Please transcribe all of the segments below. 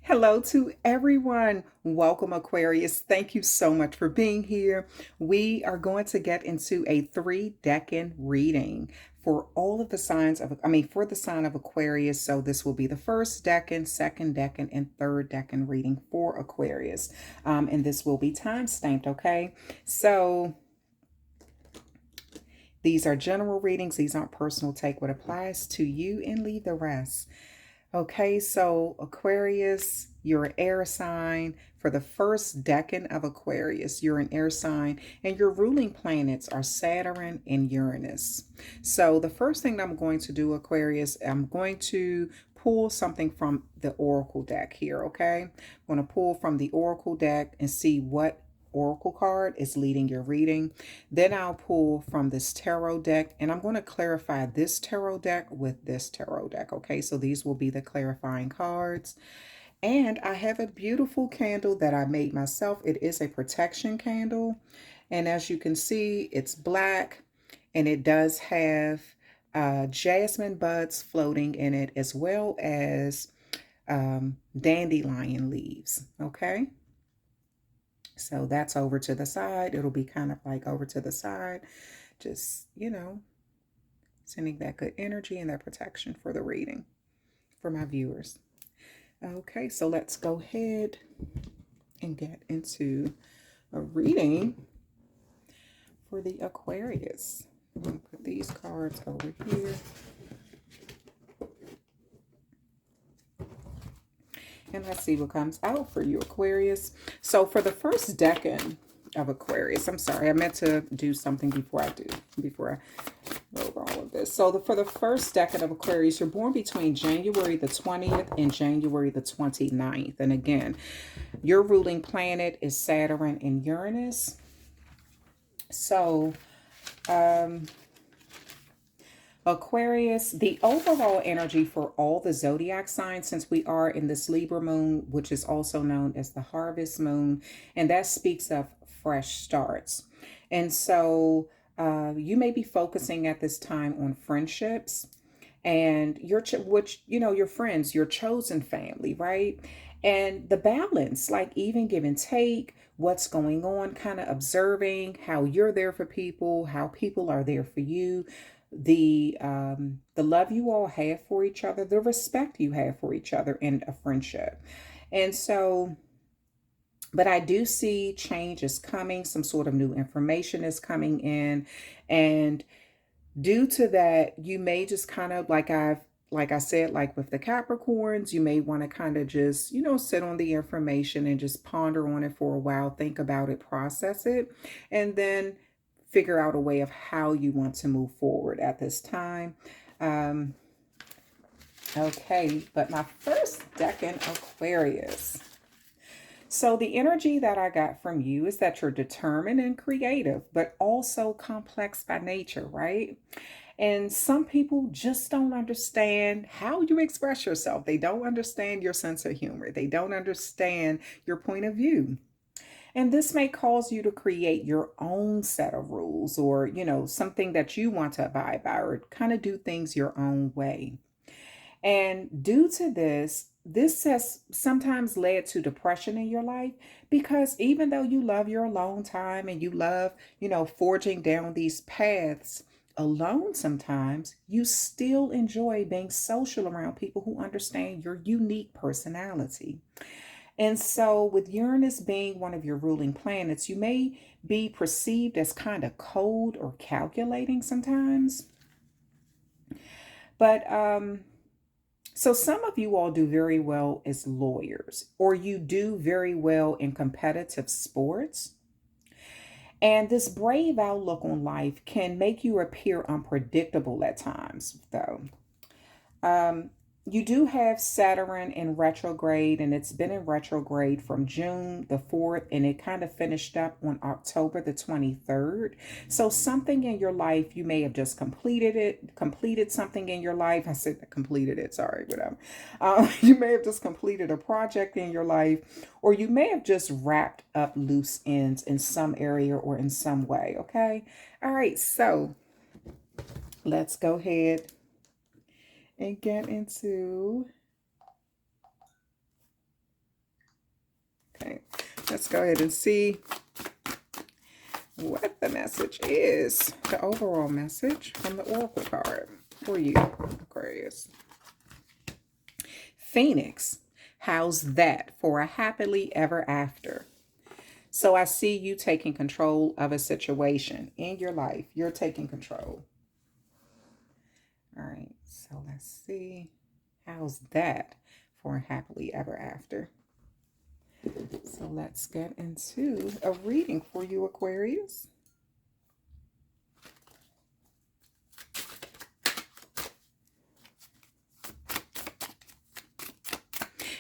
Hello to everyone. Welcome, Aquarius. Thank you so much for being here. We are going to get into a 3 decan reading for all of the signs of, for the sign of Aquarius. So this will be the first decan, second decan, and third decan reading for Aquarius. And this will be time stamped, okay? So these are general readings. These aren't personal. Take what applies to you and leave the rest. Okay, so Aquarius, you're an air sign. For the first decan of Aquarius, you're an air sign, and your ruling planets are Saturn and Uranus. So the first thing that I'm going to do, Aquarius, I'm going to pull something from the Oracle deck here, okay? I'm going to pull from the Oracle deck and see what Oracle card is leading your reading. Then I'll pull from this tarot deck, and I'm going to clarify this tarot deck with this tarot deck. Okay, so these will be the clarifying cards. And I have a beautiful candle that I made myself. It is a protection candle. And as you can see, it's black, and it does have jasmine buds floating in it, as well as dandelion leaves. Okay. So that's over to the side. It'll be kind of like over to the side. Just, sending that good energy and that protection for the reading for my viewers. Okay, so let's go ahead and get into a reading for the Aquarius. I'm going to put these cards over here. And let's see what comes out for you, Aquarius. So for the first decan of Aquarius, I'm sorry, I meant to do something before I wrote all of this. So for the first decan of Aquarius, you're born between January the 20th and January the 29th. And again, your ruling planet is Saturn and Uranus. So, Aquarius, the overall energy for all the zodiac signs, since we are in this Libra moon, which is also known as the harvest moon, and that speaks of fresh starts. And so you may be focusing at this time on friendships and your friends, your chosen family, right? And the balance, like even give and take, what's going on, kind of observing how you're there for people, how people are there for you, the love you all have for each other, the respect you have for each other in a friendship. And so, but I do see change is coming, some sort of new information is coming in, and due to that, you may just kind of like I said, like with the Capricorns, you may want to kind of just, sit on the information and just ponder on it for a while, think about it, process it, and then figure out a way of how you want to move forward at this time. Okay, but my first decan, Aquarius. So the energy that I got from you is that you're determined and creative, but also complex by nature, right? And some people just don't understand how you express yourself. They don't understand your sense of humor. They don't understand your point of view. And this may cause you to create your own set of rules or, something that you want to abide by or kind of do things your own way. And due to this has sometimes led to depression in your life because even though you love your alone time and you love, forging down these paths alone, sometimes you still enjoy being social around people who understand your unique personality. And so with Uranus being one of your ruling planets, you may be perceived as kind of cold or calculating sometimes. But so some of you all do very well as lawyers, or you do very well in competitive sports. And this brave outlook on life can make you appear unpredictable at times, though. You do have Saturn in retrograde, and it's been in retrograde from June the 4th, and it kind of finished up on October the 23rd. So something in your life, you may have just completed something in your life. I said completed it, sorry, whatever. You may have just completed a project in your life, or you may have just wrapped up loose ends in some area or in some way, okay? All right, so let's go ahead and get into let's go ahead and see what the message is, the overall message from the Oracle card for you, Aquarius. Phoenix, how's that for a happily ever after? So I see you taking control of a situation in your life. You're taking control. All right, so let's see. How's that for a happily ever after? So let's get into a reading for you, Aquarius.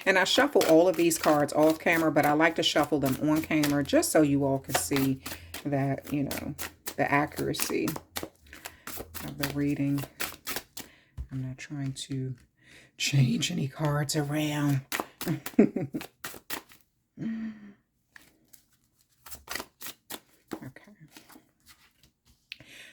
And I shuffle all of these cards off camera, but I like to shuffle them on camera just so you all can see that, you know, the accuracy of the reading. I'm not trying to change any cards around. Okay.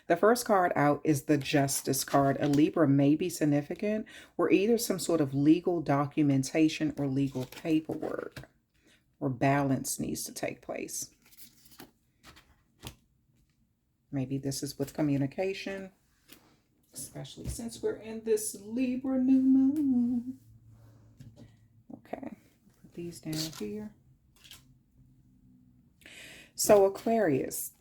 The first card out is the Justice card. A Libra may be significant, or either some sort of legal documentation or legal paperwork, or balance needs to take place. Maybe this is with communication, especially since we're in this Libra new moon. Okay, put these down here. So Aquarius,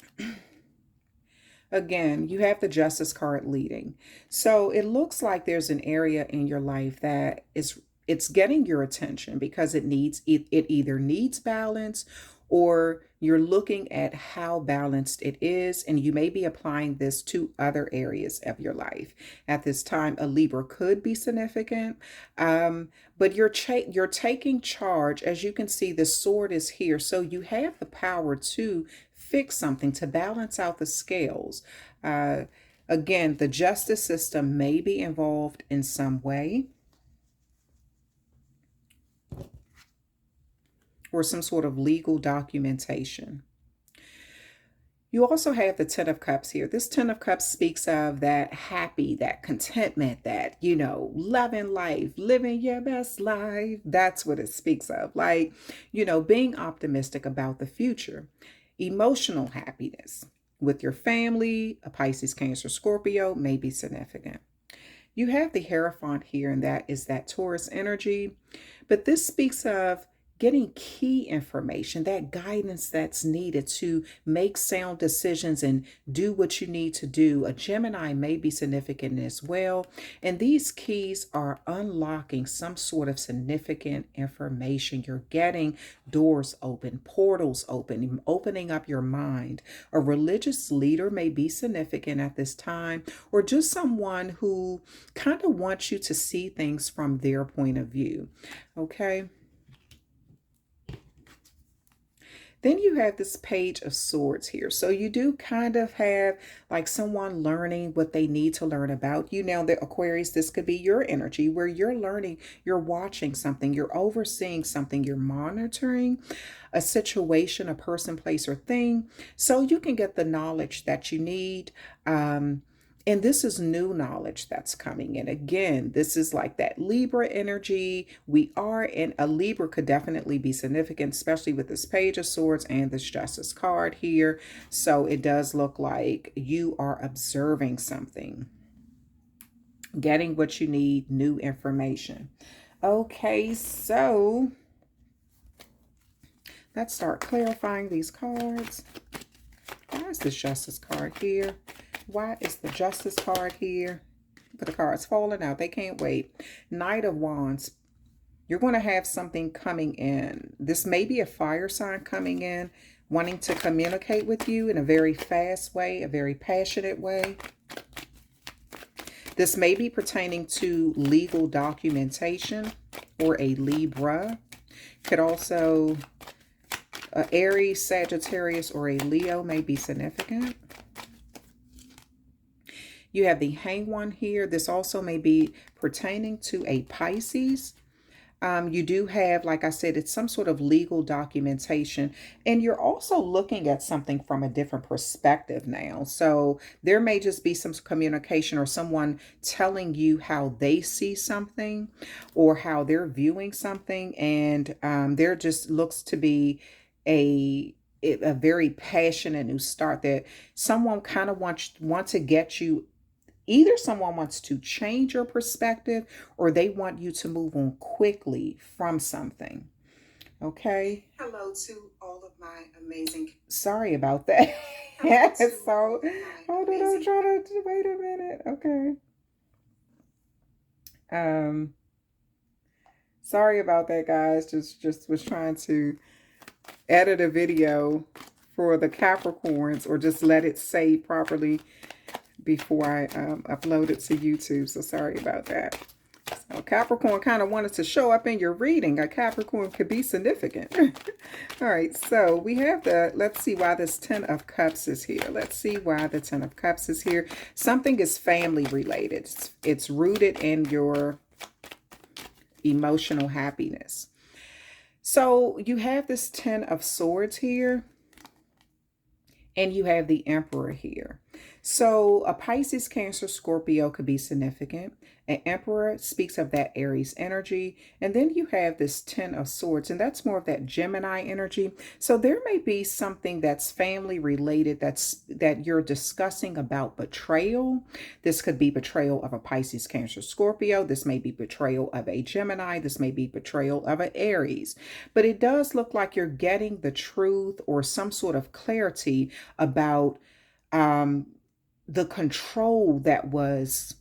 again, you have the Justice card leading. So it looks like there's an area in your life that it's getting your attention because it either needs balance, or you're looking at how balanced it is, and you may be applying this to other areas of your life. At this time, a Libra could be significant, but you're taking charge. As you can see, the sword is here, so you have the power to fix something, to balance out the scales. Again, the justice system may be involved in some way, or some sort of legal documentation. You also have the Ten of Cups here. This Ten of Cups speaks of that happy, that contentment, that, you know, loving life, living your best life. That's what it speaks of. Like, you know, being optimistic about the future. Emotional happiness with your family. A Pisces, Cancer, Scorpio may be significant. You have the Hierophant here, and that is that Taurus energy. But this speaks of getting key information, that guidance that's needed to make sound decisions and do what you need to do. A Gemini may be significant as well. And these keys are unlocking some sort of significant information. You're getting doors open, portals open, opening up your mind. A religious leader may be significant at this time, or just someone who kind of wants you to see things from their point of view. Okay. Then you have this Page of Swords here. So you do kind of have like someone learning what they need to learn about you. Now, the Aquarius, this could be your energy where you're learning, you're watching something, you're overseeing something, you're monitoring a situation, a person, place, or thing. So you can get the knowledge that you need. And this is new knowledge that's coming in. Again, this is like that Libra energy. We are in a Libra could definitely be significant, especially with this Page of Swords and this Justice card here. So it does look like you are observing something, getting what you need, new information. Okay, so let's start clarifying these cards. Why is this Justice card here? Why is the Justice card here? Look at the cards falling out. They can't wait. Knight of Wands. You're going to have something coming in. This may be a fire sign coming in, wanting to communicate with you in a very fast way, a very passionate way. This may be pertaining to legal documentation or a Libra. Could also, Aries, Sagittarius, or a Leo may be significant. You have the Hangman here. This also may be pertaining to a Pisces. You do have, like I said, it's some sort of legal documentation. And you're also looking at something from a different perspective now. So there may just be some communication or someone telling you how they see something or how they're viewing something. And there just looks to be a very passionate new start, that someone kind of want to get you, either someone wants to change your perspective or they want you to move on quickly from something. Okay. Hello to all of my amazing. Sorry about that. So hold on, I'm trying to wait a minute. Okay. Sorry about that, guys. Just was trying to edit a video for the Capricorns, or just let it save properly before I upload it to YouTube. So sorry about that. So Capricorn kind of wanted to show up in your reading. A Capricorn could be significant. All right, so we have let's see why this Ten of Cups is here. Let's see why the Ten of Cups is here. Something is family related. It's rooted in your emotional happiness. So you have this Ten of Swords here, and you have the Emperor here. So a Pisces, Cancer, Scorpio could be significant. An Emperor speaks of that Aries energy. And then you have this Ten of Swords, and that's more of that Gemini energy. So there may be something that's family related that you're discussing about betrayal. This could be betrayal of a Pisces, Cancer, Scorpio. This may be betrayal of a Gemini. This may be betrayal of an Aries. But it does look like you're getting the truth or some sort of clarity about the control that was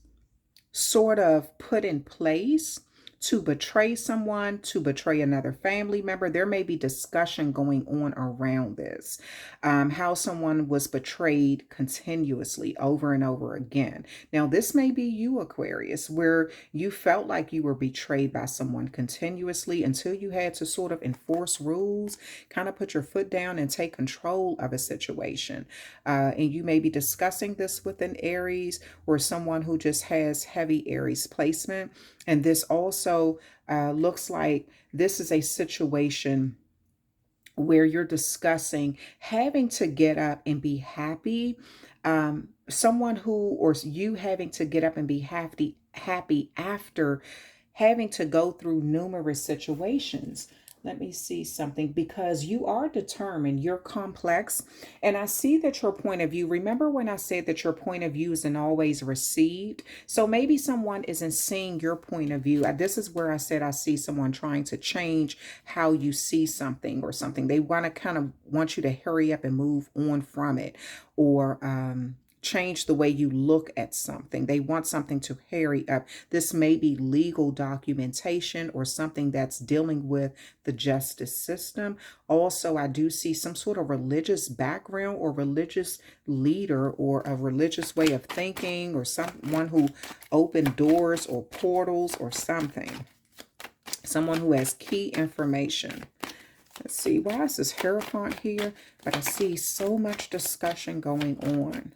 sort of put in place to betray someone, to betray another family member. There may be discussion going on around this, how someone was betrayed continuously over and over again. Now, this may be you, Aquarius, where you felt like you were betrayed by someone continuously until you had to sort of enforce rules, kind of put your foot down and take control of a situation. And you may be discussing this with an Aries or someone who just has heavy Aries placement. And this also looks like this is a situation where you're discussing having to get up and be happy. Someone who, or you having to get up and be happy after having to go through numerous situations. Let me see something, because you are determined, you're complex, and I see that your point of view, remember when I said that your point of view isn't always received? So maybe someone isn't seeing your point of view. This is where I said I see someone trying to change how you see something or something. They want to kind of want you to hurry up and move on from it, or change the way you look at something. They want something to hurry up. This may be legal documentation or something that's dealing with the justice system. Also, I do see some sort of religious background or religious leader or a religious way of thinking, or someone who opened doors or portals or something. Someone who has key information. Let's see, why is this Hierophant here? But I see so much discussion going on.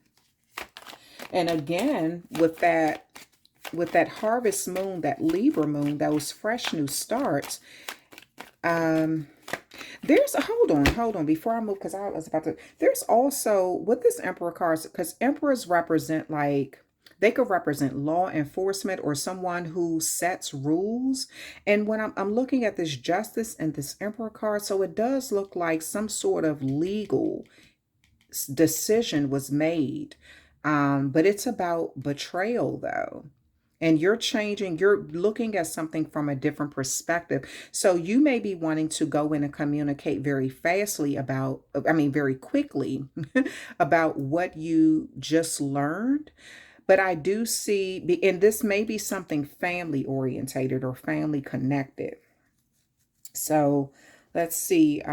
And again, with that harvest moon, that Libra moon, those fresh new starts, there's a, hold on, before I move, because I was about to, there's also, with this Emperor card, because Emperors represent, like, they could represent law enforcement or someone who sets rules. And when I'm looking at this Justice and this Emperor card, so it does look like some sort of legal decision was made. But it's about betrayal, though. And you're looking at something from a different perspective. So you may be wanting to go in and communicate very very quickly about what you just learned. But I do see, and this may be something family orientated or family connected. So let's see.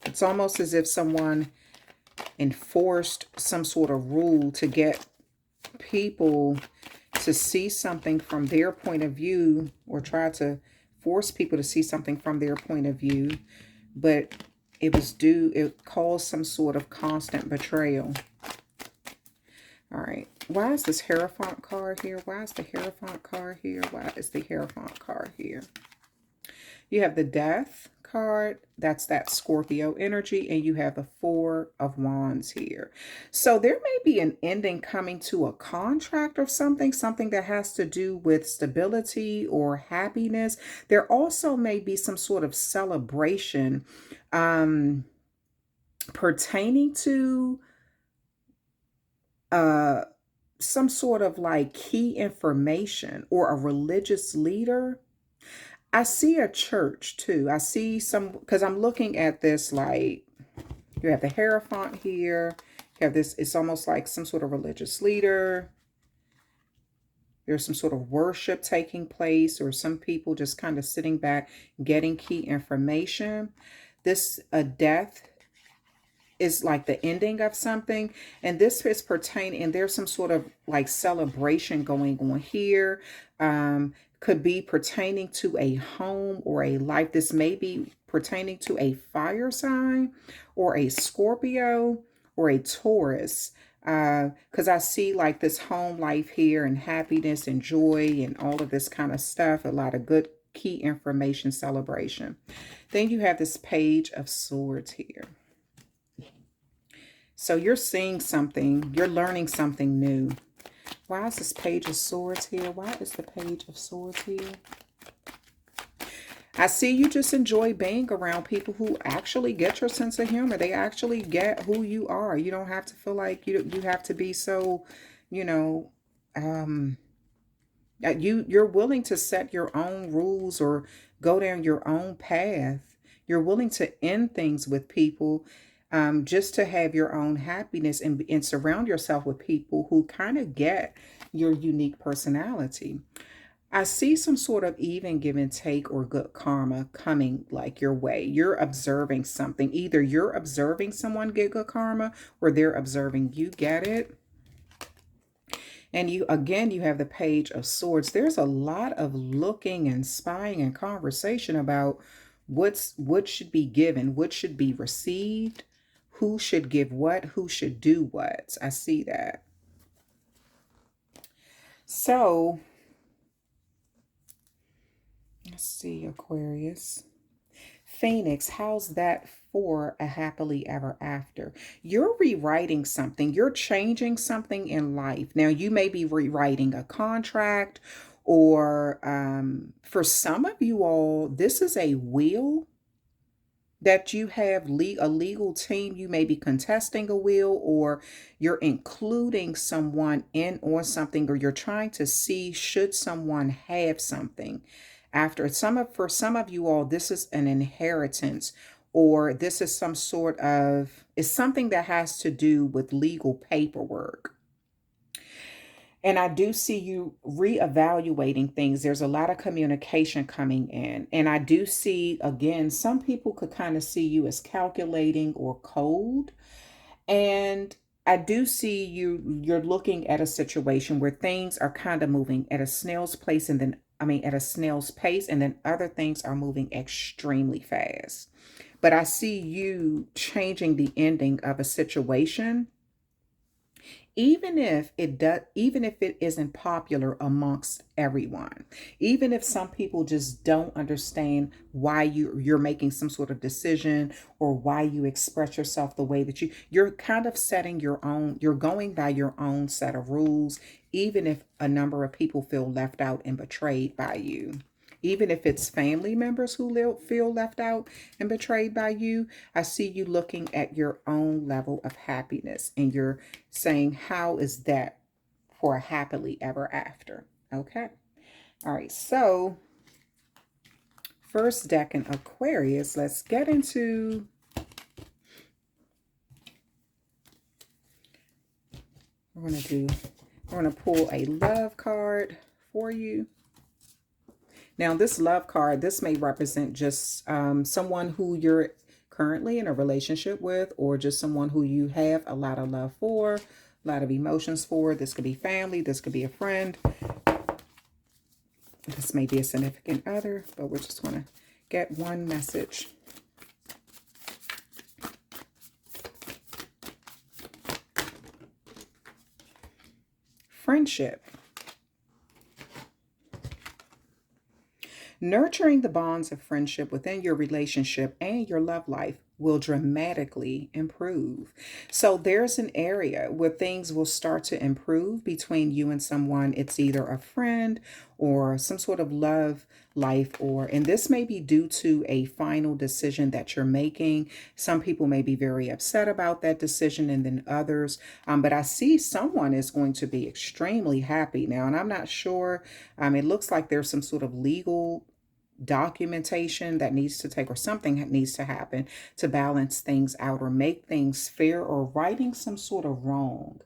It's almost as if someone enforced some sort of rule to get people to see something from their point of view, or try to force people to see something from their point of view, but it caused some sort of constant betrayal. All right, why is this Hierophant card here? Why is the Hierophant card here? Why is the Hierophant card here? You have the Death card. That's that Scorpio energy. And you have the Four of Wands here. So there may be an ending coming to a contract or something that has to do with stability or happiness. There also may be some sort of celebration pertaining to some sort of like key information or a religious leader. I see a church too. I see some, because I'm looking at this like, you have the Hierophant here. You have this, it's almost like some sort of religious leader. There's some sort of worship taking place, or some people just kind of sitting back getting key information. This, a death is like the ending of something, and this is pertaining, and there's some sort of like celebration going on here. Could be pertaining to a home or a life. This may be pertaining to a fire sign or a Scorpio or a Taurus, because I see like this home life here and happiness and joy and all of this kind of stuff. A lot of good key information celebration. Then you have this Page of Swords here. So you're seeing something, you're learning something new. Why is this Page of Swords here? Why is the Page of Swords here? I see you just enjoy being around people who actually get your sense of humor. They actually get who you are. You don't have to feel like you have to be so, you know, you're willing to set your own rules or go down your own path. You're willing to end things with people just to have your own happiness, and surround yourself with people who kind of get your unique personality. I see some sort of even give and take or good karma coming like your way. You're observing something. Either you're observing someone get good karma, or they're observing you get it. And you, again, you have the Page of Swords. There's a lot of looking and spying and conversation about what should be given, what should be received, who should give what, who should do what. I see that. So, let's see, Aquarius. Phoenix, how's that for a happily ever after? You're rewriting something. You're changing something in life. Now, you may be rewriting a contract, or for some of you all, this is a will that you have, a legal team. You may be contesting a will, or you're including someone in on something, or you're trying to see should someone have something. After for some of you all, this is an inheritance, or this is some sort of, it's something that has to do with legal paperwork. And I do see you reevaluating things. There's a lot of communication coming in. And I do see, again, some people could kind of see you as calculating or cold. And I do see you're looking at a situation where things are kind of moving at a snail's pace, and then, at a snail's pace, and then other things are moving extremely fast. But I see you changing the ending of a situation, even if it isn't popular amongst everyone, even if some people just don't understand why you're making some sort of decision, or why you express yourself the way that you're kind of setting your own, you're going by your own set of rules, even if a number of people feel left out and betrayed by you. Even if it's family members who feel left out and betrayed by you, I see you looking at your own level of happiness, and you're saying, how is that for a happily ever after? Okay. All right. So first decan Aquarius, let's get into, we're going to pull a love card for you. Now, this love card, this may represent just someone who you're currently in a relationship with, or just someone who you have a lot of love for, a lot of emotions for. This could be family. This could be a friend. This may be a significant other, but we're just going to get one message. Friendship. Nurturing the bonds of friendship within your relationship and your love life will dramatically improve. So there's an area where things will start to improve between you and someone. It's either a friend or some sort of love life, and this may be due to a final decision that you're making. Some people may be very upset about that decision, and then others. But I see someone is going to be extremely happy now, and I'm not sure. It looks like there's some sort of legal documentation that needs to take, or something that needs to happen to balance things out or make things fair, or righting some sort of wrong.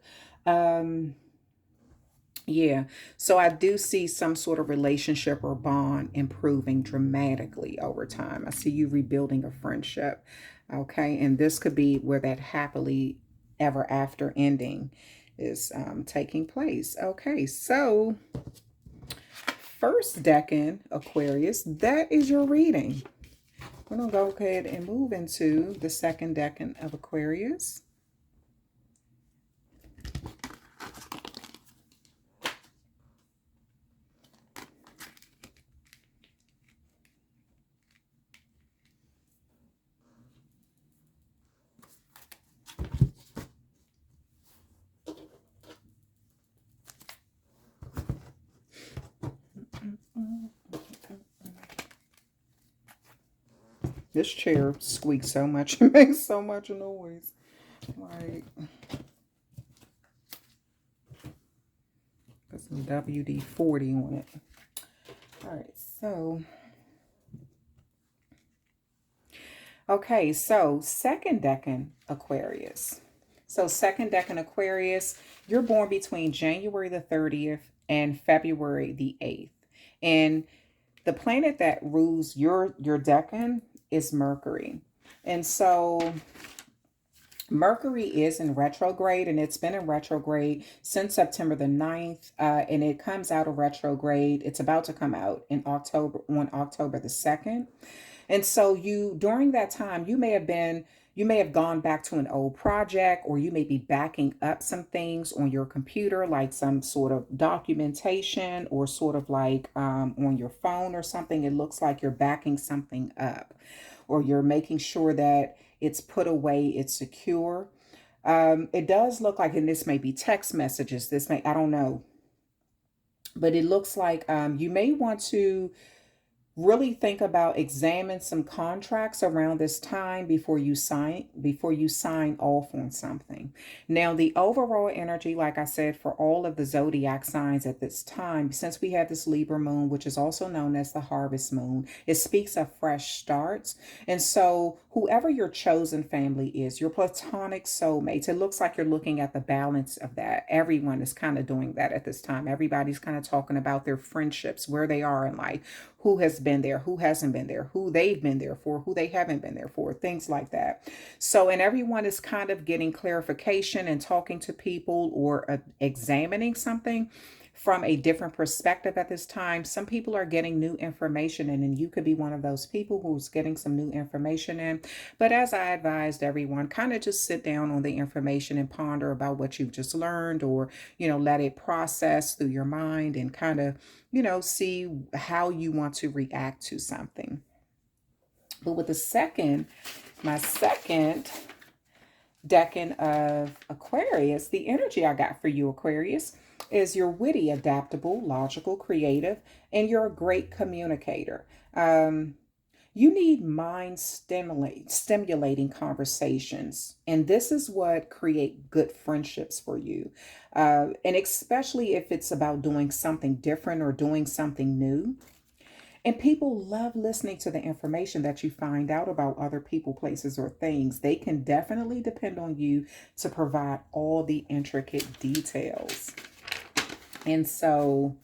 Yeah, so I do see some sort of relationship or bond improving dramatically over time. I see you rebuilding a friendship. Okay, and this could be where that happily ever after ending is taking place. Okay, so first decan, Aquarius, that is your reading. We're going to go ahead and move into the second decan of Aquarius. This chair squeaks so much. It makes so much noise. Like, got some WD-40 on it. All right, so. Okay, so second decan Aquarius. So second decan Aquarius, you're born between January the 30th and February the 8th. And the planet that rules your decan is Mercury. And so Mercury is in retrograde, and it's been in retrograde since September the 9th, and it comes out of retrograde. It's about to come out in October, on October the 2nd. And so during that time, you may have gone back to an old project, or you may be backing up some things on your computer, like some sort of documentation, or sort of like on your phone or something. It looks like you're backing something up, or you're making sure that it's put away, it's secure. It does look like, and this may be text messages, I don't know, but it looks like you may want to really think about examine some contracts around this time before you sign off on something. Now, the overall energy, like I said, for all of the zodiac signs at this time, since we have this Libra moon, which is also known as the harvest moon, it speaks of fresh starts. And so whoever your chosen family is, your platonic soulmates, it looks like you're looking at the balance of that. Everyone is kind of doing that at this time. Everybody's kind of talking about their friendships, where they are in life, who has been there, who hasn't been there, who they've been there for, who they haven't been there for, things like that. So, and everyone is kind of getting clarification and talking to people, or examining something from a different perspective at this time. Some people are getting new information in, and you could be one of those people who's getting some new information in. But as I advised everyone, kind of just sit down on the information and ponder about what you've just learned, or, let it process through your mind, and kind of, see how you want to react to something. But with my second decan of Aquarius, the energy I got for you, Aquarius, is you're witty, adaptable, logical, creative, and you're a great communicator. You need mind stimulating conversations, and this is what create good friendships for you. And especially if it's about doing something different or doing something new. And people love listening to the information that you find out about other people, places, or things. They can definitely depend on you to provide all the intricate details. And so,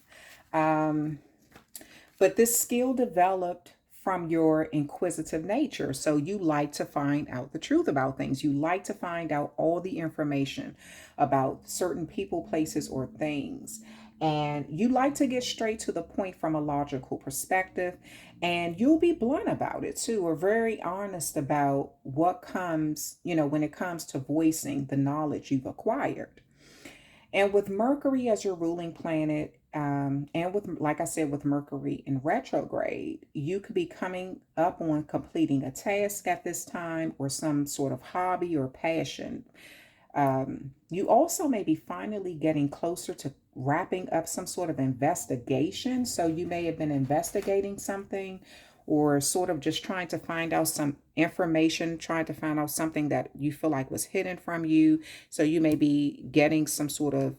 but this skill developed from your inquisitive nature. So you like to find out the truth about things. You like to find out all the information about certain people, places, or things. And you like to get straight to the point from a logical perspective. And you'll be blunt about it too, or very honest about what comes, when it comes to voicing the knowledge you've acquired. And with Mercury as your ruling planet, And with, like I said, with Mercury in retrograde, you could be coming up on completing a task at this time, or some sort of hobby or passion. You also may be finally getting closer to wrapping up some sort of investigation. So you may have been investigating something, or sort of just trying to find out some information, trying to find out something that you feel like was hidden from you. So you may be getting some sort of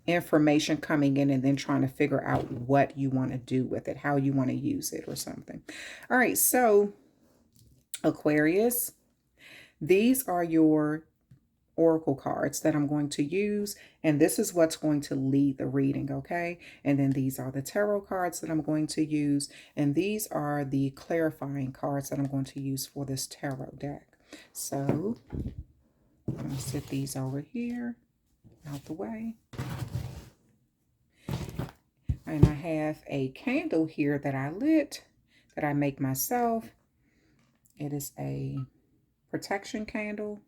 information coming in, and then trying to figure out what you want to do with it, how you want to use it or something. All right, so Aquarius, these are your oracle cards that I'm going to use, and this is what's going to lead the reading, okay? And then these are the tarot cards that I'm going to use, and these are the clarifying cards that I'm going to use for this tarot deck. So I'm going to sit these over here out the way. And I have a candle here that I lit, that I make myself. It is a protection candle.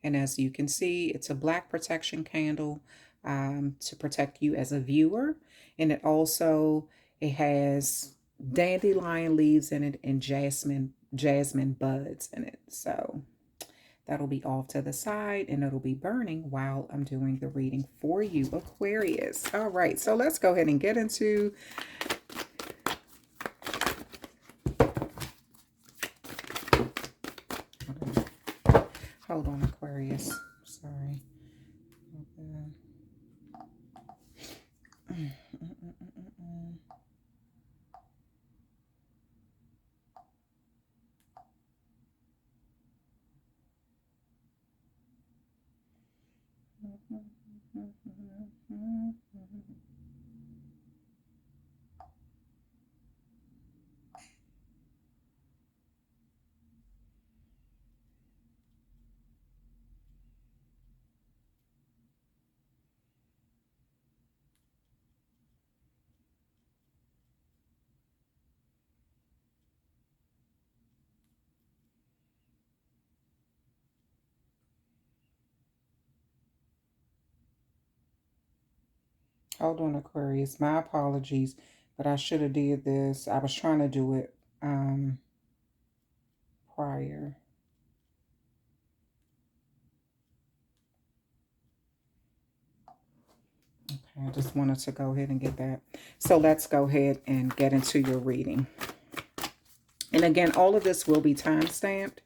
And as you can see, it's a black protection candle to protect you as a viewer. And it has dandelion leaves in it and jasmine buds in it. So that'll be off to the side, and it'll be burning while I'm doing the reading for you, Aquarius. All right, so let's go ahead and get into hold on, Aquarius. Sorry. Hold on, Aquarius. My apologies, but I should have did this. I was trying to do it prior. Okay, I just wanted to go ahead and get that. So let's go ahead and get into your reading. And again, all of this will be time-stamped.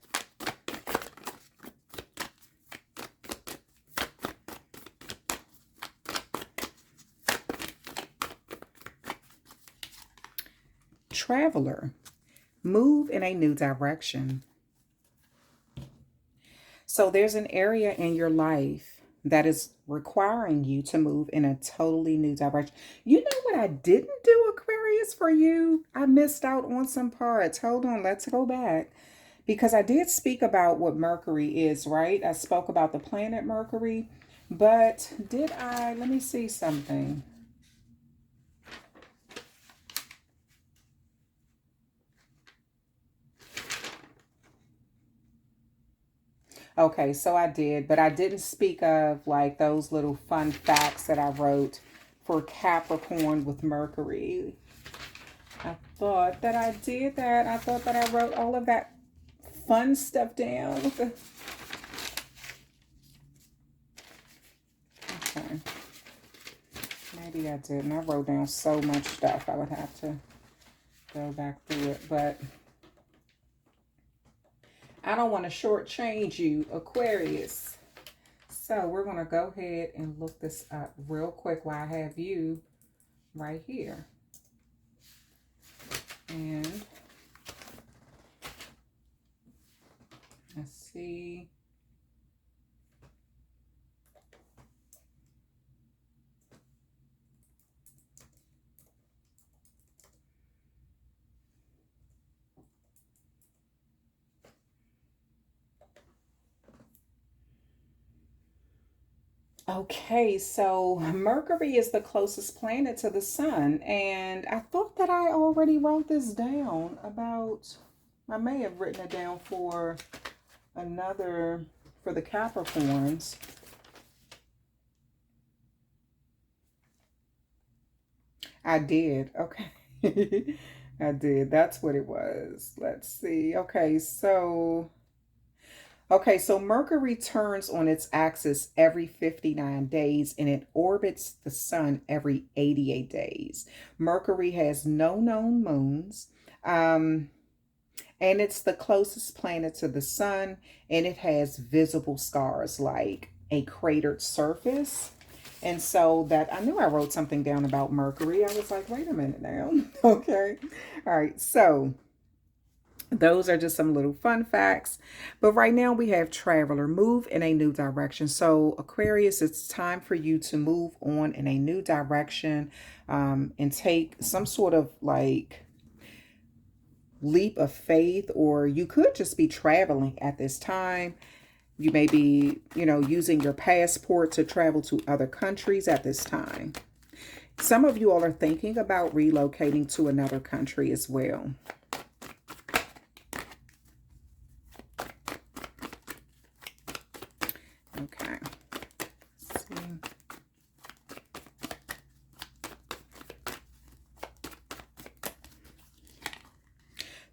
Traveler, move in a new direction. So there's an area in your life that is requiring you to move in a totally new direction. You know what I didn't do, Aquarius, for you? I missed out on some parts. Hold on, let's go back. Because I did speak about what Mercury is, right? I spoke about the planet Mercury. But did I? Let me see something. Okay, so I did, but I didn't speak of like those little fun facts that I wrote for Capricorn with Mercury. I thought that I did that. I thought that I wrote all of that fun stuff down. Okay. Maybe I didn't. I wrote down so much stuff. I would have to go back through it, but I don't want to shortchange you, Aquarius. So we're going to go ahead and look this up real quick while I have you right here. And let's see. Okay, so Mercury is the closest planet to the sun, and I thought that I already wrote this down about, I may have written it down for another, for the Capricorns. I did. Okay. I did. That's what it was. Let's see. Okay, so Mercury turns on its axis every 59 days and it orbits the sun every 88 days. Mercury has no known moons. And it's the closest planet to the sun, and it has visible scars like a cratered surface. And so that I knew I wrote something down about Mercury. I was like, wait a minute now. Okay. All right. So those are just some little fun facts. But right now we have Traveler, move in a new direction. So Aquarius, it's time for you to move on in a new direction, and take some sort of like leap of faith, or you could just be traveling at this time. You may be, using your passport to travel to other countries at this time. Some of you all are thinking about relocating to another country as well. Okay. Let's see.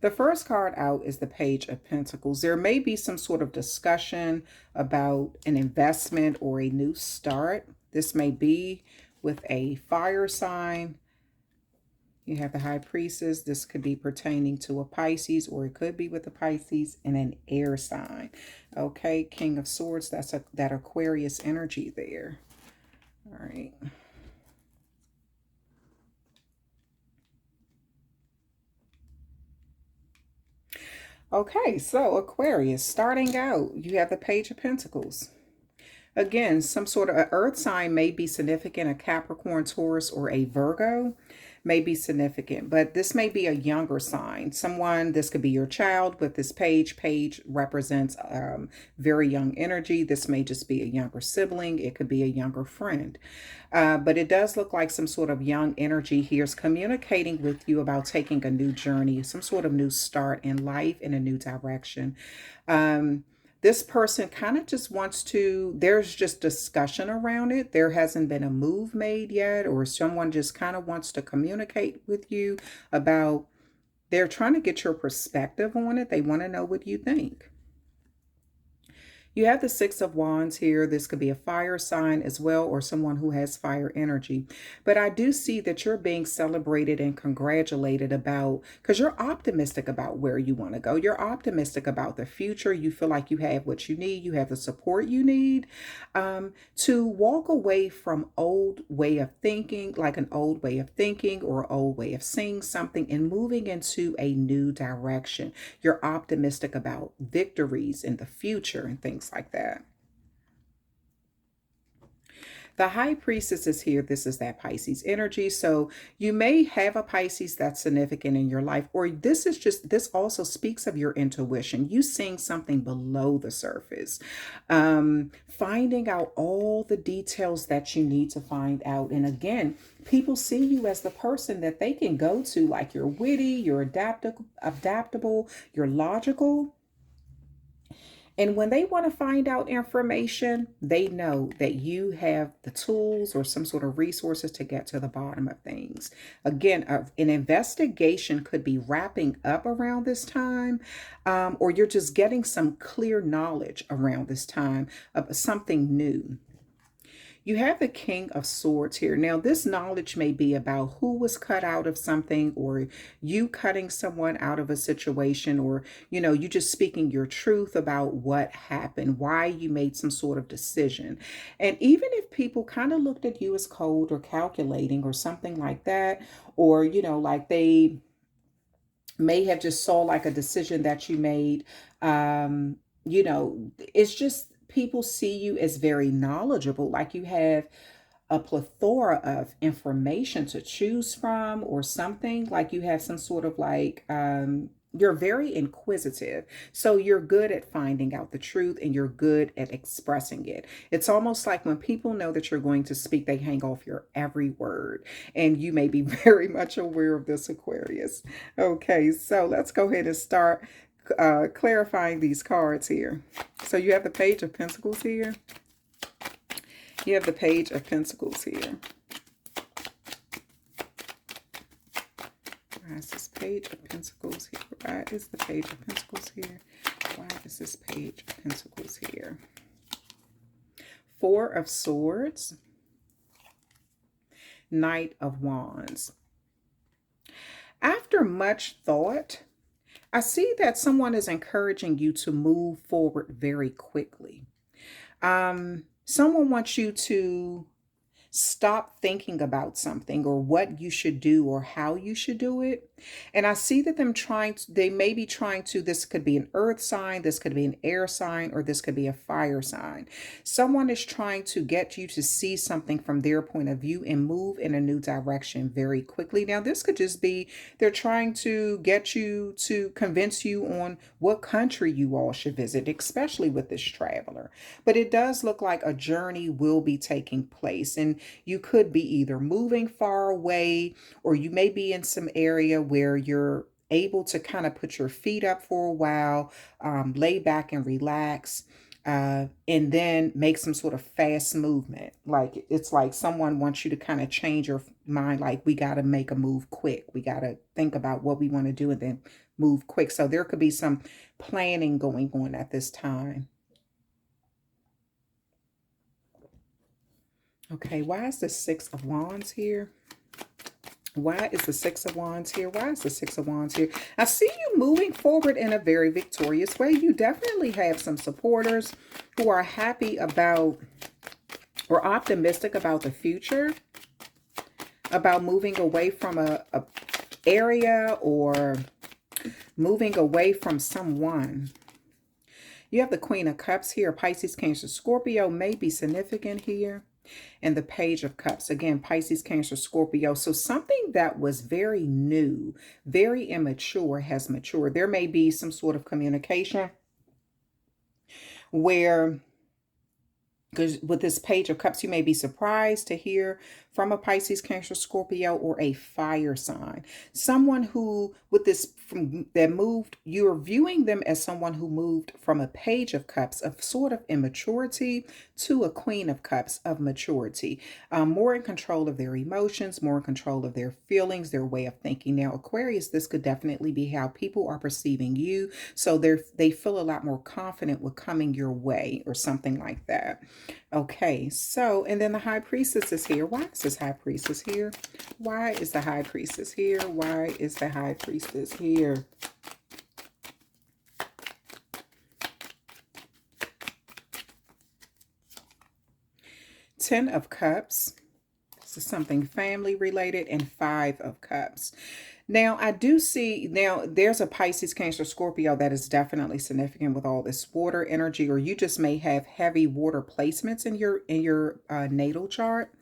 The first card out is the Page of Pentacles. There may be some sort of discussion about an investment or a new start. This may be with a fire sign. You have the High Priestess. This could be pertaining to a Pisces, or it could be with a Pisces and an air sign. Okay, King of Swords, that's that Aquarius energy there. All right. Okay, so Aquarius, starting out, you have the Page of Pentacles. Again, some sort of an earth sign may be significant. A Capricorn, Taurus, or a Virgo may be significant, but this may be a younger sign. Someone, this could be your child, but this page represents very young energy. This may just be a younger sibling. It could be a younger friend. But it does look like some sort of young energy here is communicating with you about taking a new journey, some sort of new start in life in a new direction. This person kind of just wants to, there's just discussion around it. There hasn't been a move made yet, or someone just kind of wants to communicate with you about, they're trying to get your perspective on it. They want to know what you think. You have the Six of Wands here. This could be a fire sign as well, or someone who has fire energy. But I do see that you're being celebrated and congratulated about, because you're optimistic about where you want to go. You're optimistic about the future. You feel like you have what you need. You have the support you need to walk away from old way of thinking, like an old way of thinking or old way of seeing something, and moving into a new direction. You're optimistic about victories in the future and things like that. The High Priestess is here. This is that Pisces energy. So you may have a Pisces that's significant in your life, or this also speaks of your intuition. You seeing something below the surface, finding out all the details that you need to find out. And again, people see you as the person that they can go to, like you're witty, you're adaptable, you're logical. And when they want to find out information, they know that you have the tools or some sort of resources to get to the bottom of things. Again, an investigation could be wrapping up around this time, or you're just getting some clear knowledge around this time of something new. You have the King of Swords here. Now, this knowledge may be about who was cut out of something, or you cutting someone out of a situation, or, you just speaking your truth about what happened, why you made some sort of decision. And even if people kind of looked at you as cold or calculating or something like that, or, like they may have just saw like a decision that you made, it's just, people see you as very knowledgeable, like you have a plethora of information to choose from, or something, like you have some sort of like, you're very inquisitive. So you're good at finding out the truth, and you're good at expressing it. It's almost like when people know that you're going to speak, they hang off your every word. And you may be very much aware of this, Aquarius. Okay, so let's go ahead and start clarifying these cards here. So you have the Page of Pentacles here. You have the Page of Pentacles here. Why is this Page of Pentacles here? Why is the Page of Pentacles here? Why is this Page of Pentacles here? Four of Swords. Knight of Wands. After much thought, I see that someone is encouraging you to move forward very quickly. Someone wants you to stop thinking about something or what you should do or how you should do it. And I see that they may be trying to, this could be an earth sign, this could be an air sign, or this could be a fire sign. Someone is trying to get you to see something from their point of view and move in a new direction very quickly. Now, this could just be they're trying to get you to convince you on what country you all should visit, especially with this traveler. But it does look like a journey will be taking place, and you could be either moving far away, or you may be in some area where you're able to kind of put your feet up for a while, lay back and relax, and then make some sort of fast movement. Like it's like someone wants you to kind of change your mind. Like, we got to make a move quick. We got to think about what we want to do and then move quick. So there could be some planning going on at this time. Okay, why is the Six of Wands here? Why is the Six of Wands here? Why is the Six of Wands here? I see you moving forward in a very victorious way. You definitely have some supporters who are happy about or optimistic about the future, about moving away from a area or moving away from someone. You have the Queen of Cups here. Pisces, Cancer, Scorpio may be significant here. And the Page of Cups. Again, Pisces, Cancer, Scorpio. So something that was very new, very immature has matured. There may be some sort of communication where, because with this Page of Cups, you may be surprised to hear from a Pisces, Cancer, Scorpio, or a fire sign. Someone who, with this, that moved, you're viewing them as someone who moved from a Page of Cups of sort of immaturity to a Queen of Cups of maturity. More in control of their emotions, more in control of their feelings, their way of thinking. Now, Aquarius, this could definitely be how people are perceiving you. So they feel a lot more confident with coming your way or something like that. Okay, so, and then the High Priestess is here. Why is this High Priestess here? Why is the High Priestess here? Why is the High Priestess here? Ten of Cups. This is something family related, and Five of Cups. Now, I do see, now there's a Pisces, Cancer, Scorpio that is definitely significant with all this water energy, or you just may have heavy water placements in your natal chart.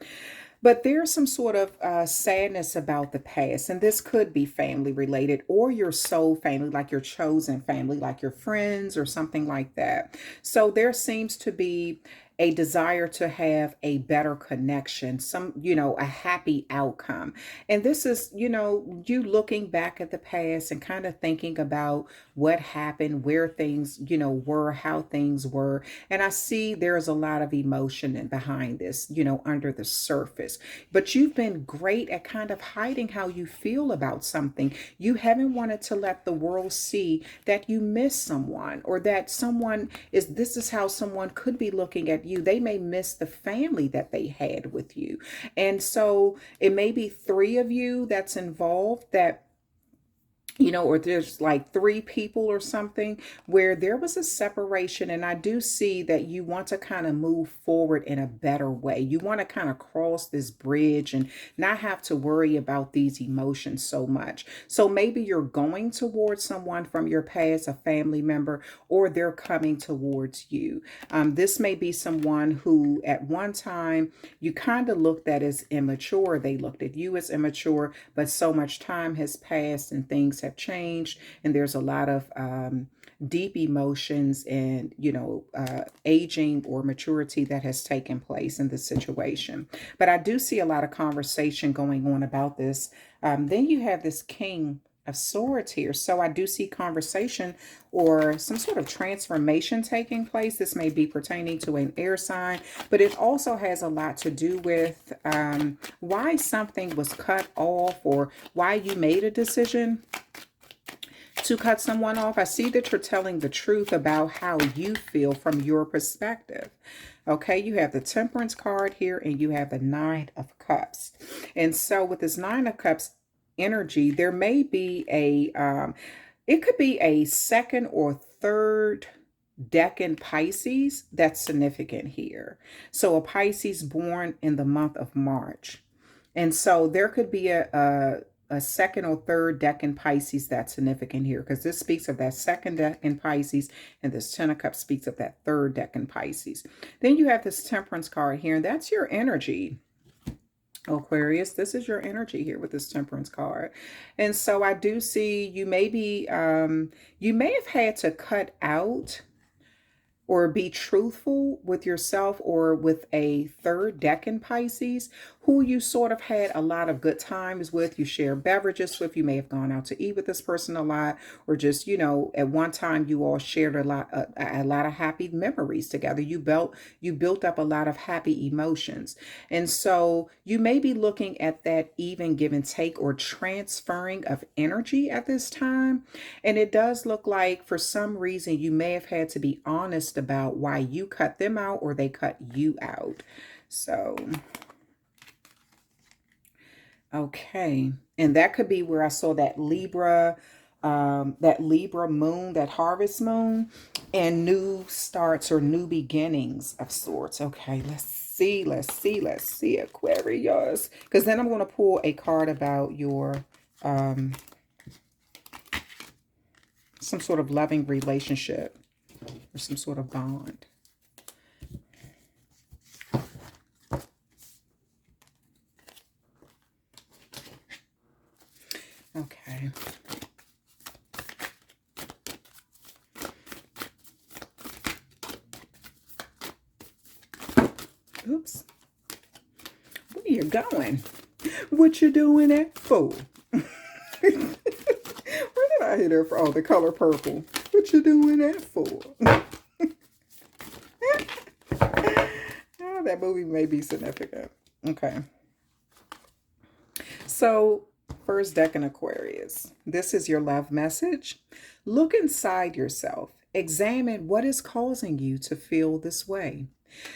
But there's some sort of sadness about the past, and this could be family related or your soul family, like your chosen family, like your friends or something like that. So there seems to be a desire to have a better connection, a happy outcome. And this is, you looking back at the past and kind of thinking about what happened, where things, were, how things were. And I see there's a lot of emotion behind this, under the surface. But you've been great at kind of hiding how you feel about something. You haven't wanted to let the world see that you miss someone, or that this is how someone could be looking at you. They may miss the family that they had with you. And so it may be three of you that's involved, that or there's like three people or something where there was a separation. And I do see that you want to kind of move forward in a better way. You want to kind of cross this bridge and not have to worry about these emotions so much. So maybe you're going towards someone from your past, a family member, or they're coming towards you. This may be someone who at one time you kind of looked at as immature. They looked at you as immature, but so much time has passed and things have changed, and there's a lot of deep emotions and aging or maturity that has taken place in this situation. But I do see a lot of conversation going on about this. Then you have this King of Swords here. So I do see conversation or some sort of transformation taking place. This may be pertaining to an air sign, but it also has a lot to do with why something was cut off or why you made a decision to cut someone off. I see that you're telling the truth about how you feel from your perspective. Okay, you have the Temperance card here and you have the Nine of Cups. And so with this Nine of Cups energy, there may be it could be a second or third decan Pisces that's significant here. So a Pisces born in the month of March. And so there could be a second or third decan Pisces that's significant here, because this speaks of that second decan Pisces and this Ten of Cups speaks of that third decan Pisces. Then you have this Temperance card here, and that's your energy. Aquarius, this is your energy here with this Temperance card. And so I do see you maybe you may have had to cut out or be truthful with yourself or with a third decan Pisces who you sort of had a lot of good times with. You share beverages with. You may have gone out to eat with this person a lot, or just, you know, at one time you all shared a lot of happy memories together. You built up a lot of happy emotions. And so you may be looking at that even give and take or transferring of energy at this time. And it does look like for some reason you may have had to be honest about why you cut them out or they cut you out. So okay, and that could be where I saw that Libra moon, that harvest moon, and new starts or new beginnings of sorts. Okay, let's see, Aquarius, because then I'm going to pull a card about your some sort of loving relationship or some sort of bond. Okay. Oops. Where you going? What you doing that for? Where did I hit her for? Oh, the color purple. What you doing that for? Oh, that movie may be significant. Okay. So, first decan Aquarius. This is your love message. Look inside yourself. Examine what is causing you to feel this way.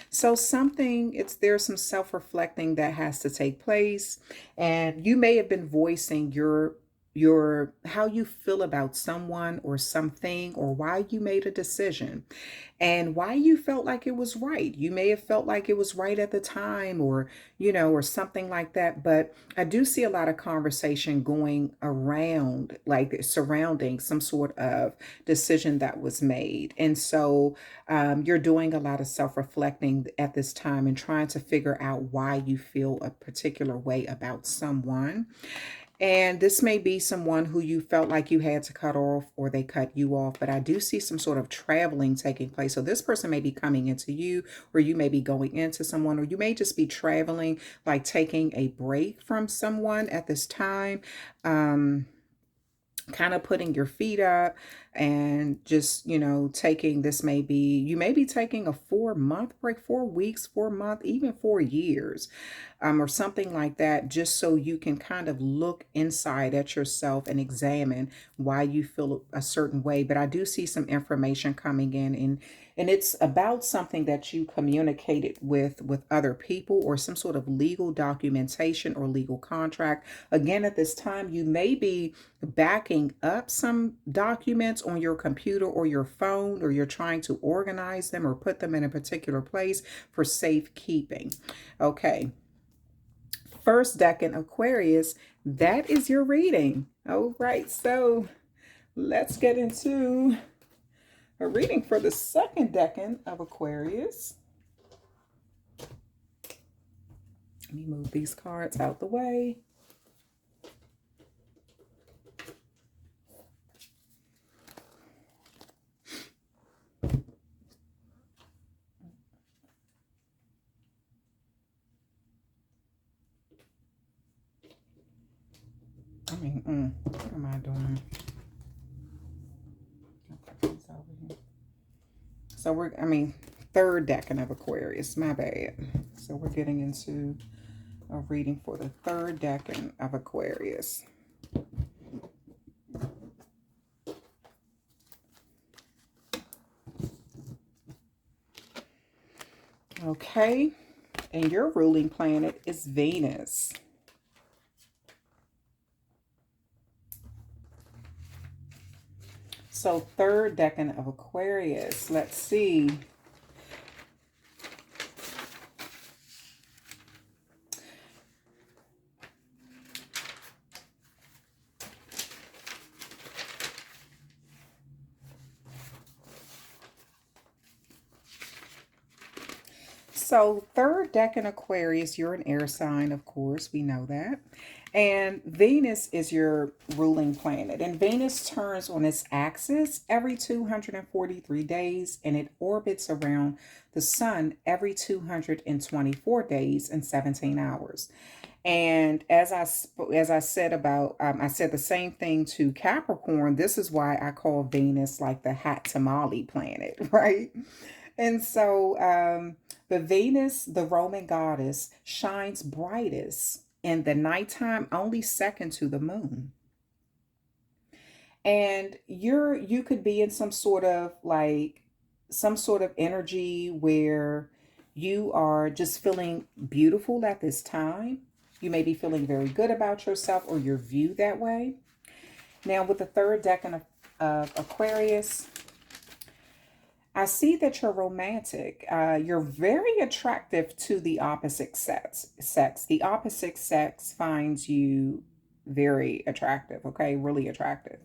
So there's some self-reflecting that has to take place, and you may have been voicing your how you feel about someone or something, or why you made a decision and why you felt like it was right. You may have felt like it was right at the time, or, you know, or something like that. But I do see a lot of conversation going around, like surrounding some sort of decision that was made. And so you're doing a lot of self-reflecting at this time and trying to figure out why you feel a particular way about someone. And this may be someone who you felt like you had to cut off or they cut you off, but I do see some sort of traveling taking place. So this person may be coming into you, or you may be going into someone, or you may just be traveling, like taking a break from someone at this time. Kind of putting your feet up and just, you know, you may be taking a 4-month break, 4 weeks, 4 month, even 4 years, or something like that, just so you can kind of look inside at yourself and examine why you feel a certain way. But I do see some information coming in, and it's about something that you communicated with other people, or some sort of legal documentation or legal contract. Again, at this time, you may be backing up some documents on your computer or your phone, or you're trying to organize them or put them in a particular place for safekeeping. Okay. First decan Aquarius, that is your reading. All right, so let's get into a reading for the second decan of Aquarius. Let me move these cards out the way. I'm What am I doing? So third decan of Aquarius, my bad. So we're getting into a reading for the third decan of Aquarius. Okay, and your ruling planet is Venus. So third decan of Aquarius, let's see. So third decan Aquarius, you're an air sign, of course, we know that. And Venus is your ruling planet. And Venus turns on its axis every 243 days, and it orbits around the sun every 224 days and 17 hours. And as I said about, I said the same thing to Capricorn. This is why I call Venus like the hot tamale planet, right? And so the Venus, the Roman goddess, shines brightest in the nighttime, only second to the moon. And you could be in some sort of energy where you are just feeling beautiful at this time. You may be feeling very good about yourself, or you're viewed that way. Now with the third decan of Aquarius, I see that you're romantic. You're very attractive to the opposite sex. The opposite sex finds you very attractive, okay? Really attractive.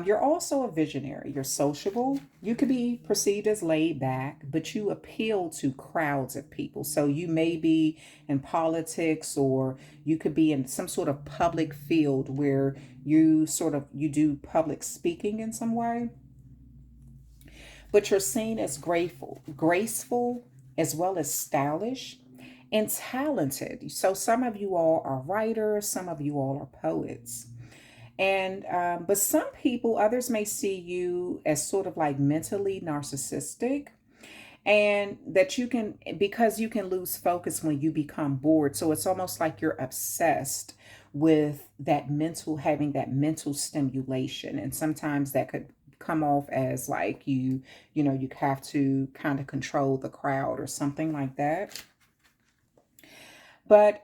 You're also a visionary. You're sociable. You could be perceived as laid back, but you appeal to crowds of people. So you may be in politics, or you could be in some sort of public field where you do public speaking in some way. But you're seen as graceful, as well as stylish and talented. So some of you all are writers, some of you all are poets. And but some people, others may see you as sort of like mentally narcissistic, and that because you can lose focus when you become bored. So it's almost like you're obsessed with having that mental stimulation. And sometimes that could come off as like you have to kind of control the crowd or something like that. But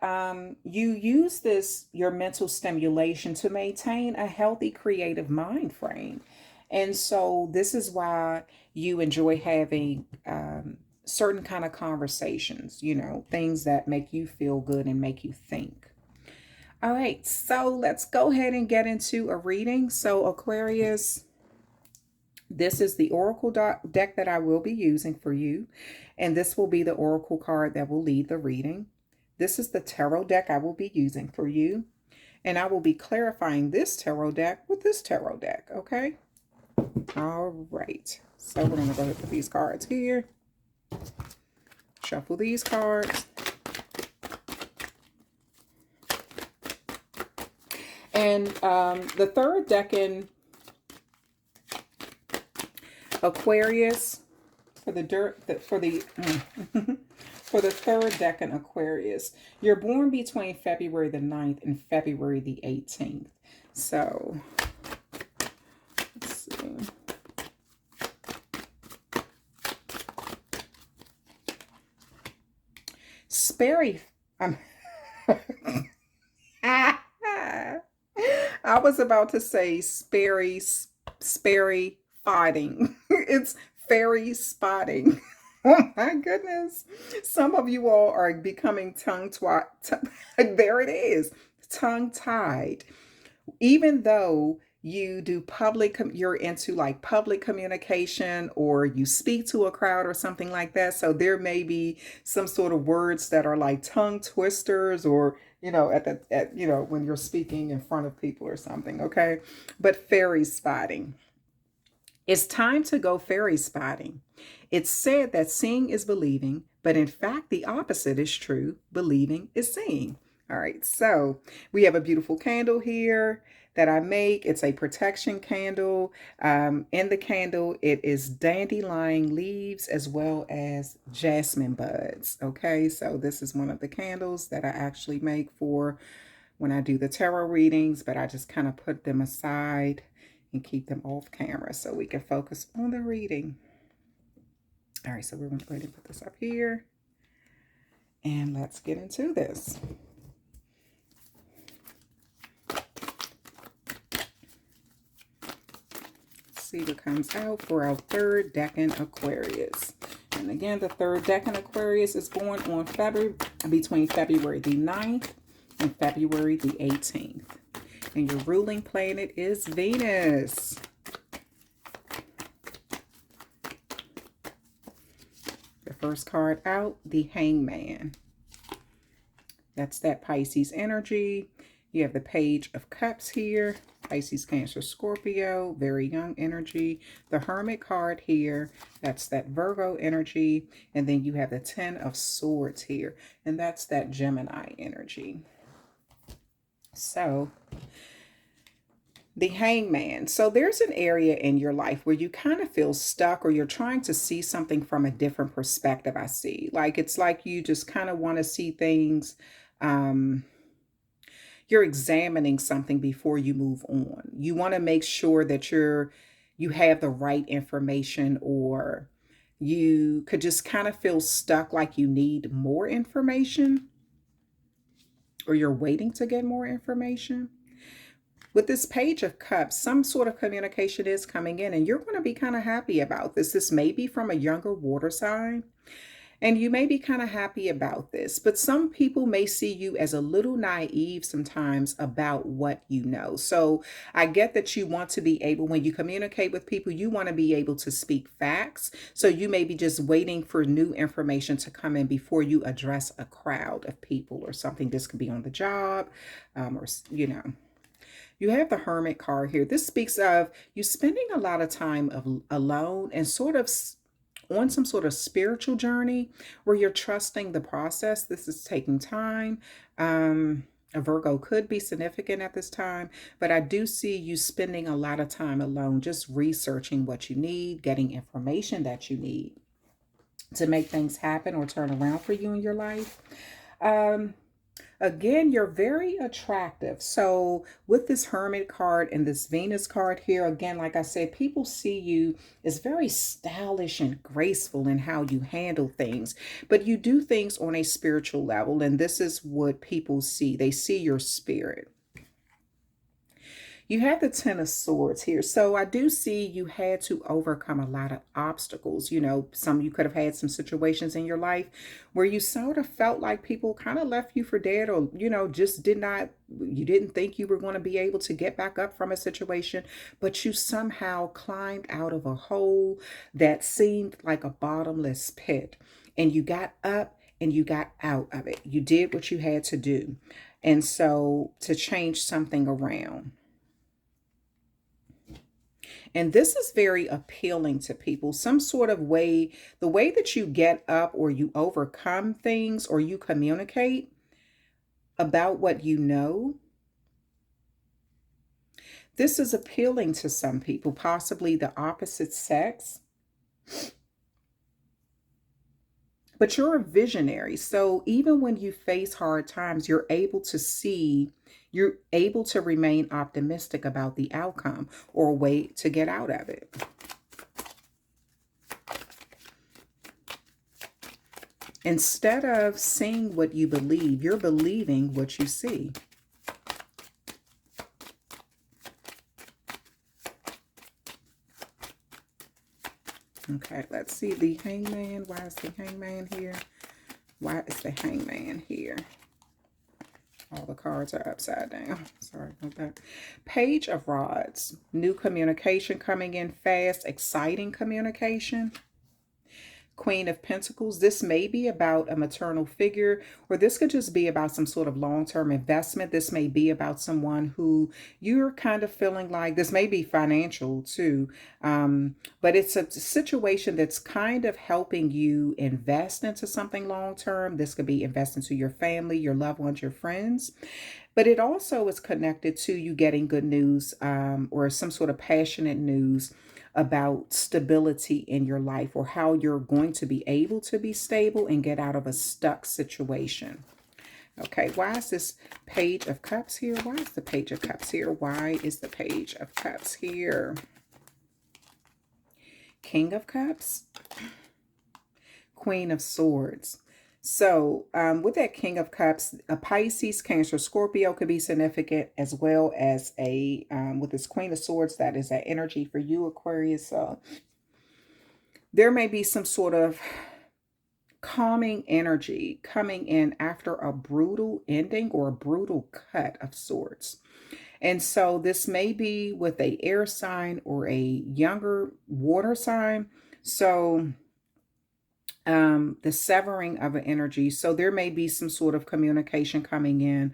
you use your mental stimulation to maintain a healthy creative mind frame. And so this is why you enjoy having certain kind of conversations, things that make you feel good and make you think. All right, so let's go ahead and get into a reading. So Aquarius, this is the Oracle deck that I will be using for you. And this will be the Oracle card that will lead the reading. This is the tarot deck I will be using for you. And I will be clarifying this tarot deck with this tarot deck, okay? All right. So we're going to go ahead and put these cards here. Shuffle these cards. And the third decan Aquarius, for the third decan Aquarius, you're born between February the 9th and February the 18th. So let's see. I was about to say Sperry spotting. It's fairy spotting. Oh my goodness. Some of you all are becoming there it is, tongue-tied. Even though you do you're into like public communication, or you speak to a crowd or something like that. So there may be some sort of words that are like tongue twisters, or when you're speaking in front of people or something, okay? But fairy spotting. It's time to go fairy spotting. It's said that seeing is believing, but in fact, the opposite is true. Believing is seeing. All right, so we have a beautiful candle here that I make. It's a protection candle. In the candle, it is dandelion leaves as well as jasmine buds. Okay, so this is one of the candles that I actually make for when I do the tarot readings, but I just kind of put them aside and keep them off camera so we can focus on the reading. All right, so we're going to go ahead and put this up here. And let's get into this. See what comes out for our third decan Aquarius. And again, the third decan Aquarius is born on between February the 9th and February the 18th. And your ruling planet is Venus. The first card out, the Hangman. That's that Pisces energy. You have the Page of Cups here. Pisces, Cancer, Scorpio, very young energy. The Hermit card here, that's that Virgo energy. And then you have the Ten of Swords here, and that's that Gemini energy. So, the Hangman. So there's an area in your life where you kind of feel stuck, or you're trying to see something from a different perspective, I see. Like, it's like you just kind of want to see things, you're examining something before you move on. You want to make sure that you have the right information, or you could just kind of feel stuck, like you need more information, or you're waiting to get more information. With this Page of Cups, some sort of communication is coming in, and you're going to be kind of happy about this. This may be from a younger water sign, and you may be kind of happy about this, but some people may see you as a little naive sometimes about what you know. So I get that you want to be able, when you communicate with people, you want to be able to speak facts. So you may be just waiting for new information to come in before you address a crowd of people or something. This could be on the job, or, you know. You have the Hermit card here. This speaks of you spending a lot of time alone and sort of on some sort of spiritual journey where you're trusting the process. This is taking time. A Virgo could be significant at this time, but I do see you spending a lot of time alone, just researching what you need, getting information that you need to make things happen or turn around for you in your life. Again, you're very attractive. So with this Hermit card and this Venus card here, again, like I said, people see you as very stylish and graceful in how you handle things, but you do things on a spiritual level. And this is what people see. They see your spirit. You have the Ten of Swords here. So I do see you had to overcome a lot of obstacles. You know, you could have had some situations in your life where you sort of felt like people kind of left you for dead, or, you know, just you didn't think you were going to be able to get back up from a situation, but you somehow climbed out of a hole that seemed like a bottomless pit, and you got up and you got out of it. You did what you had to do. And so to change something around. And this is very appealing to people. Some sort of way, the way that you get up or you overcome things or you communicate about what you know. This is appealing to some people, possibly the opposite sex. But you're a visionary. So even when you face hard times, you're able to remain optimistic about the outcome or a way to get out of it. Instead of seeing what you believe, you're believing what you see. Okay, let's see the Hangman. Why is the Hangman here? Why is the Hangman here? All the cards are upside down. Sorry about that. Page of Rods. New communication coming in fast. Exciting communication. Queen of Pentacles. This may be about a maternal figure, or this could just be about some sort of long-term investment. This may be about someone who you're kind of feeling like, this may be financial too, but it's a situation that's kind of helping you invest into something long-term. This could be invest into your family, your loved ones, your friends. But it also is connected to you getting good news, or some sort of passionate news about stability in your life, or how you're going to be able to be stable and get out of a stuck situation. Okay, why is this Page of Cups here? Why is the Page of Cups here? Why is the Page of Cups here? King of Cups, Queen of Swords. So with that King of Cups, a Pisces, Cancer, Scorpio could be significant, as well as a, with this Queen of Swords, that is that energy for you, Aquarius. So there may be some sort of calming energy coming in after a brutal ending or a brutal cut of sorts. And so this may be with a air sign or a younger water sign. So the severing of an energy. So there may be some sort of communication coming in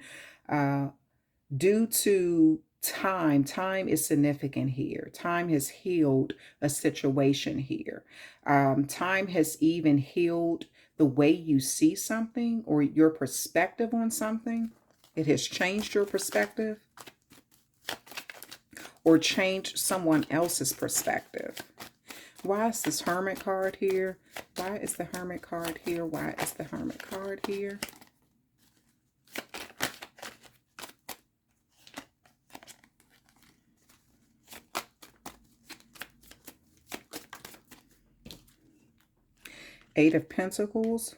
due to time. Time is significant here. Time has healed a situation here. Time has even healed the way you see something or your perspective on something. It has changed your perspective or changed someone else's perspective. Why is this Hermit card here? Why is the Hermit card here? Why is the Hermit card here? Eight of Pentacles.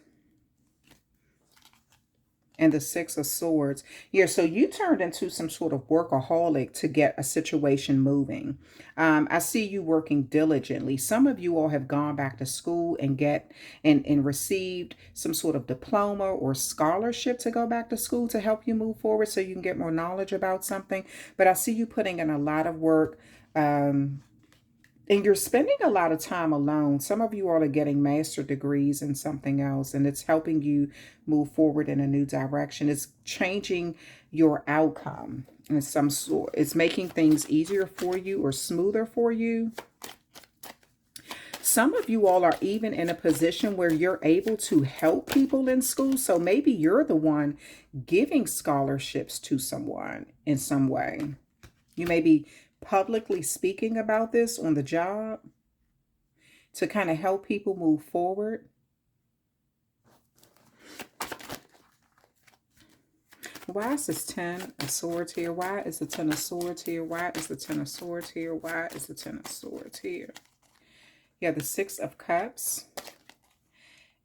And the Six of Swords. Yeah, so you turned into some sort of workaholic to get a situation moving. I see you working diligently. Some of you all have gone back to school and received some sort of diploma or scholarship to go back to school to help you move forward so you can get more knowledge about something. But I see you putting in a lot of work, and you're spending a lot of time alone. Some of you all are getting master degrees in something else, and it's helping you move forward in a new direction. It's changing your outcome in some sort. It's making things easier for you or smoother for you. Some of you all are even in a position where you're able to help people in school. So maybe you're the one giving scholarships to someone in some way. You may be publicly speaking about this on the job to kind of help people move forward. Why is this Ten of Swords here? Why is the Ten of Swords here? Why is the Ten of Swords here? Why is the Ten of Swords here? You have the Six of Cups,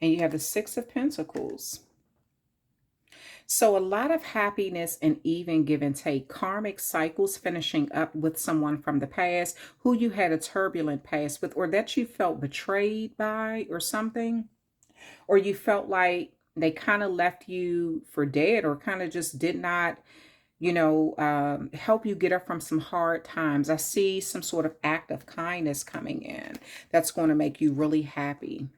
and you have the Six of Pentacles. So a lot of happiness and even give and take, karmic cycles finishing up with someone from the past who you had a turbulent past with, or that you felt betrayed by or something, or you felt like they kind of left you for dead or kind of just did not, you know, help you get up from some hard times. I see some sort of act of kindness coming in that's going to make you really happy.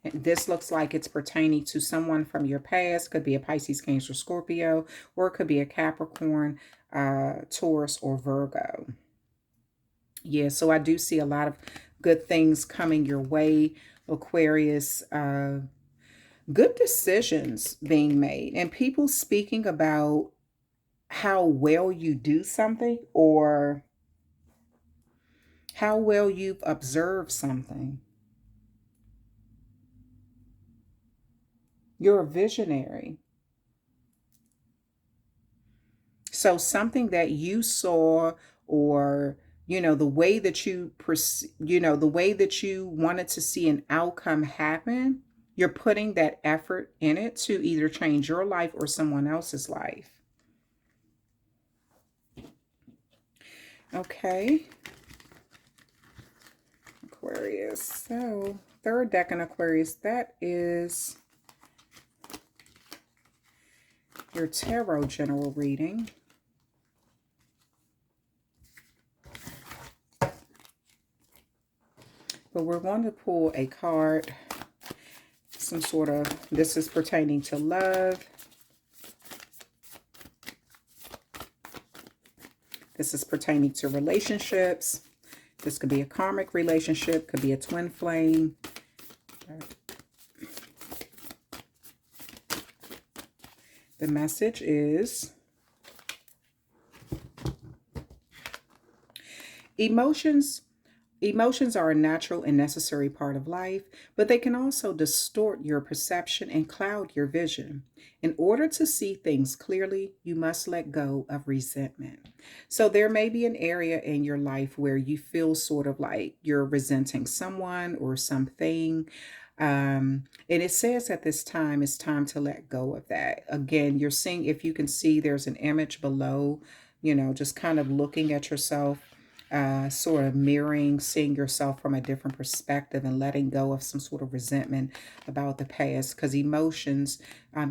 And this looks like it's pertaining to someone from your past. Could be a Pisces, Cancer, Scorpio, or it could be a Capricorn, Taurus, or Virgo. Yeah, so I do see a lot of good things coming your way, Aquarius. Good decisions being made, and people speaking about how well you do something or how well you've observed something. You're a visionary. So something that you saw, or, you know, the way that you, the way that you wanted to see an outcome happen, you're putting that effort in it to either change your life or someone else's life. Okay. Aquarius. So third decan, Aquarius, that is your tarot general reading. But we're going to pull a card, some sort of, this is pertaining to love. This is pertaining to relationships. This could be a karmic relationship, could be a twin flame. The message is emotions. Emotions are a natural and necessary part of life, but they can also distort your perception and cloud your vision. In order to see things clearly, you must let go of resentment. So there may be an area in your life where you feel sort of like you're resenting someone or something. And it says at this time, it's time to let go of that. Again, you're seeing, if you can see, there's an image below, you know, just kind of looking at yourself. Sort of mirroring, seeing yourself from a different perspective and letting go of some sort of resentment about the past. Because emotions,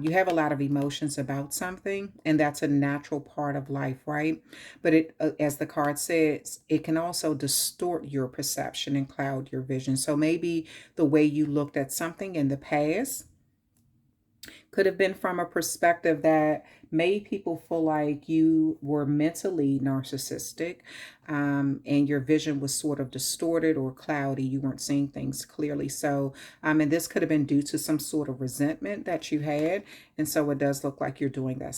you have a lot of emotions about something, and that's a natural part of life, right? But it, as the card says, it can also distort your perception and cloud your vision. So maybe the way you looked at something in the past could have been from a perspective that made people feel like you were mentally narcissistic, and your vision was sort of distorted or cloudy. You weren't seeing things clearly. So, and this could have been due to some sort of resentment that you had. And so it does look like you're doing that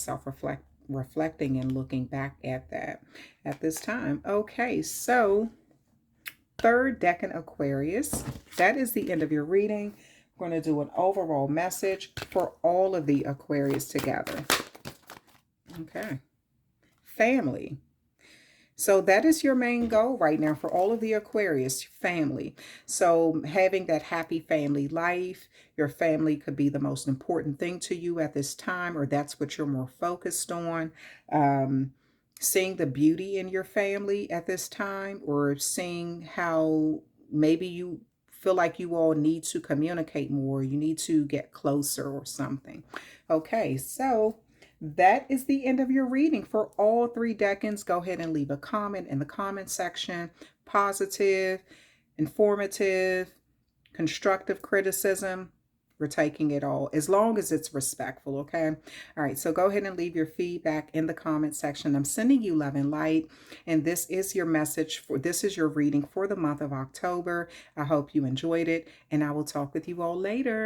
reflecting and looking back at that at this time. Okay, so third decan Aquarius, that is the end of your reading. We're going to do an overall message for all of the Aquarius together. Okay. Family. So that is your main goal right now for all of the Aquarius, family. So having that happy family life, your family could be the most important thing to you at this time, or that's what you're more focused on. Seeing the beauty in your family at this time, or seeing how maybe you feel like you all need to communicate more, you need to get closer or something. Okay, so that is the end of your reading for all three decans. Go ahead and leave a comment in the comment section. Positive, informative, constructive criticism. We're taking it all, as long as it's respectful, okay? All right, so go ahead and leave your feedback in the comment section. I'm sending you love and light, and this is your message for, this is your reading for the month of October. I hope you enjoyed it, and I will talk with you all later.